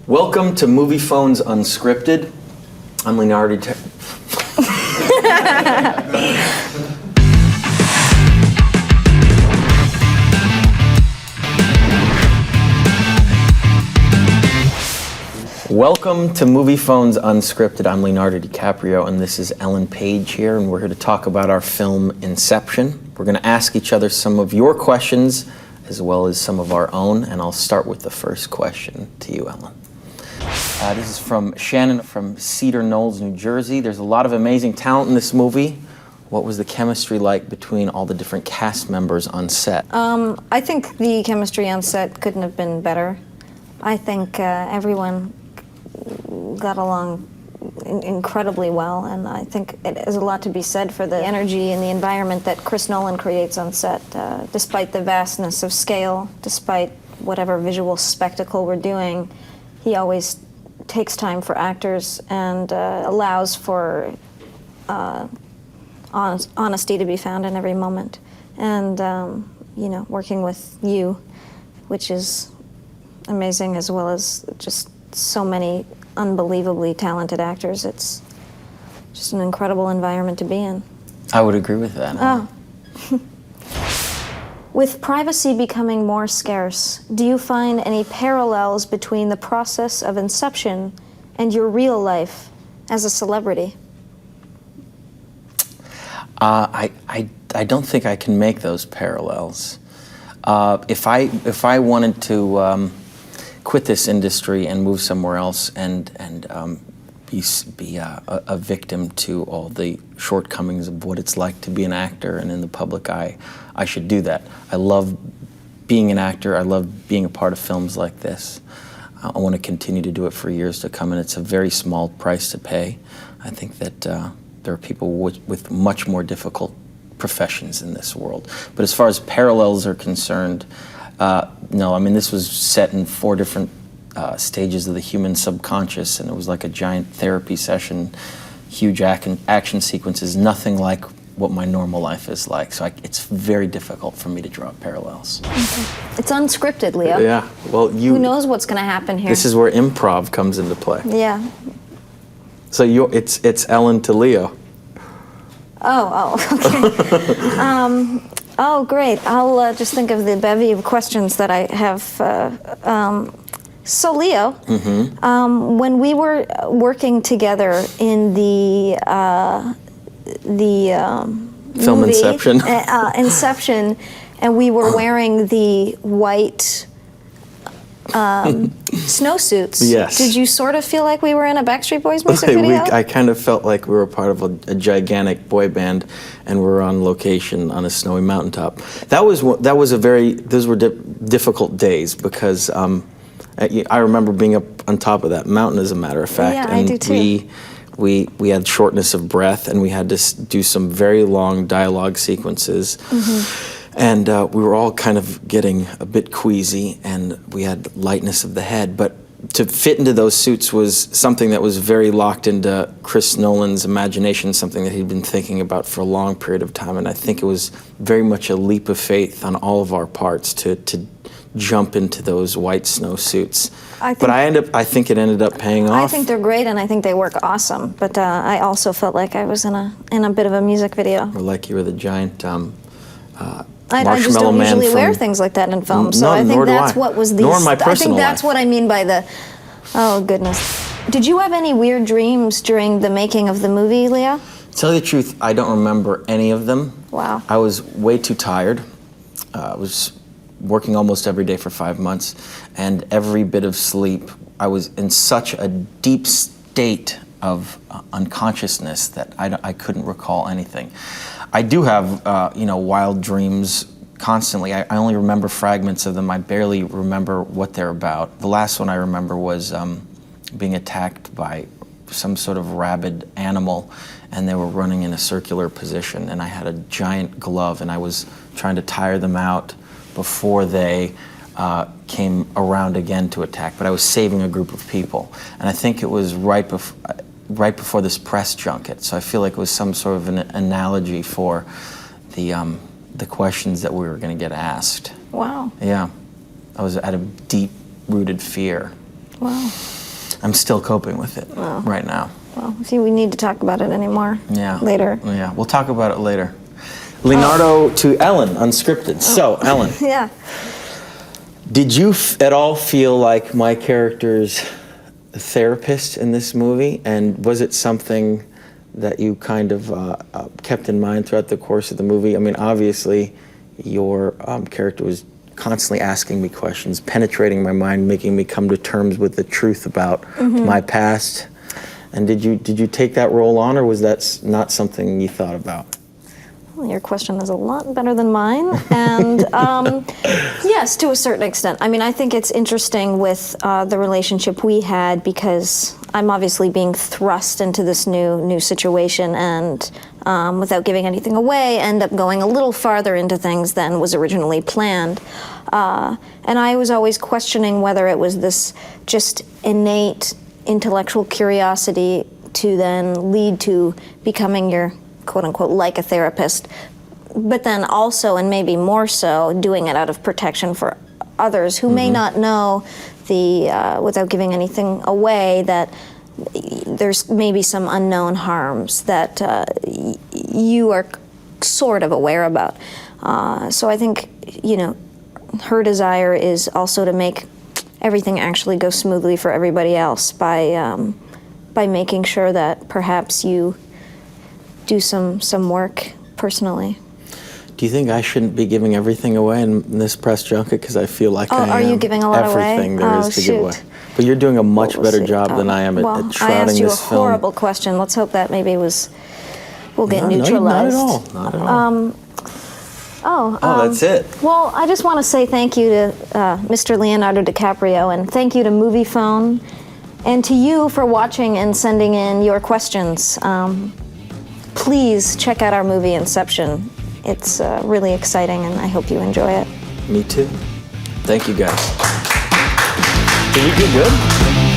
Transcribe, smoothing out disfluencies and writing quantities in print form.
Welcome to Movie Phones Unscripted. I'm Leonardo DiCaprio. Welcome to Movie Phones Unscripted. I'm Leonardo DiCaprio, and this is Ellen Page here, and we're here to talk about our film Inception. We're going to ask each other some of your questions, as well as some of our own, and I'll start with the first question to you, Ellen. This is from Shannon from Cedar Knolls, New Jersey. There's a lot of amazing talent in this movie. What was the chemistry like between all the different cast members on set? I think the chemistry on set couldn't have been better. I think everyone got along incredibly well, and I think it has a lot to be said for the energy and the environment that Chris Nolan creates on set. Despite the vastness of scale, despite whatever visual spectacle we're doing, he always takes time for actors and allows for honesty to be found in every moment. And, you know, working with you, which is amazing, as well as just so many unbelievably talented actors. It's just an incredible environment to be in. I would agree with that. Oh. With privacy becoming more scarce, do you find any parallels between the process of Inception and your real life as a celebrity? I don't think I can make those parallels. If I wanted to quit this industry and move somewhere else and be a victim to all the shortcomings of what it's like to be an actor and in the public eye, I should do that. I love being an actor. I love being a part of films like this. I want to continue to do it for years to come, and it's a very small price to pay. I think that there are people with much more difficult professions in this world. But as far as parallels are concerned, no, I mean, this was set in 4 different stages of the human subconscious, and it was like a giant therapy session, huge action sequences, nothing like what my normal life is like. So it's very difficult for me to draw parallels. Okay. It's unscripted, Leo. Yeah, well, who knows what's going to happen here? This is where improv comes into play. Yeah. So it's Ellen to Leo. Oh, okay. Oh, great. I'll just think of the bevy of questions that I have. So, Leo, when we were working together in the film movie, Inception, Inception, and we were wearing the white snowsuits. Yes. Did you sort of feel like we were in a Backstreet Boys music video? I kind of felt like we were part of a gigantic boy band, and we were on location on a snowy mountaintop. Those were difficult days because I remember being up on top of that mountain, as a matter of fact. Yeah, and I do too. We had shortness of breath, and we had to do some very long dialogue sequences. And we were all kind of getting a bit queasy, and we had lightness of the head. But to fit into those suits was something that was very locked into Chris Nolan's imagination, something that he'd been thinking about for a long period of time. And I think it was very much a leap of faith on all of our parts to jump into those white snow suits. I think it ended up paying off. I think they're great, and I think they work awesome. But I also felt like I was in a bit of a music video. Or like you were the giant I just don't usually wear things like that in film, so I think that's what was the. Nor my personal I think that's life. what I mean by the. Oh goodness! Did you have any weird dreams during the making of the movie, Leo? To tell you the truth, I don't remember any of them. Wow. I was way too tired. I was working almost every day for 5 months, and every bit of sleep, I was in such a deep state of unconsciousness that I couldn't recall anything. I do have, wild dreams constantly. I only remember fragments of them. I barely remember what they're about. The last one I remember was being attacked by some sort of rabid animal, and they were running in a circular position, and I had a giant glove, and I was trying to tire them out before they came around again to attack. But I was saving a group of people, and I think it was right before this press junket. So I feel like it was some sort of an analogy for the questions that we were going to get asked. Wow. Yeah. I was at a deep-rooted fear. Wow. I'm still coping with it right now. Well, see, we need to talk about it anymore later. Yeah, we'll talk about it later. Leonardo to Ellen, Unscripted. So, Ellen. Yeah. Did you at all feel like my character's therapist in this movie? And was it something that you kind of kept in mind throughout the course of the movie? I mean, obviously, your character was constantly asking me questions, penetrating my mind, making me come to terms with the truth about my past. And did you take that role on, or was that not something you thought about? Well, your question is a lot better than mine, and yes, to a certain extent. I mean, I think it's interesting with the relationship we had, because I'm obviously being thrust into this new situation, and without giving anything away, end up going a little farther into things than was originally planned. And I was always questioning whether it was this just innate intellectual curiosity to then lead to becoming your quote-unquote like a therapist, but then also, and maybe more so, doing it out of protection for others who may not know without giving anything away, that there's maybe some unknown harms that you are sort of aware about. So I think, her desire is also to make everything actually go smoothly for everybody else by making sure that perhaps you do some work personally. Do you think I shouldn't be giving everything away in this press junket? Because I feel like I am. Are you giving a lot everything away? there is to give away. But you're doing a much better job than I am at shrouding this film. I asked you a horrible question. Let's hope that maybe will get neutralized. Not at all. That's it. Well, I just want to say thank you to Mr. Leonardo DiCaprio, and thank you to Moviephone, and to you for watching and sending in your questions. Please check out our movie Inception. It's really exciting, and I hope you enjoy it. Me too. Thank you, guys. Did we do good?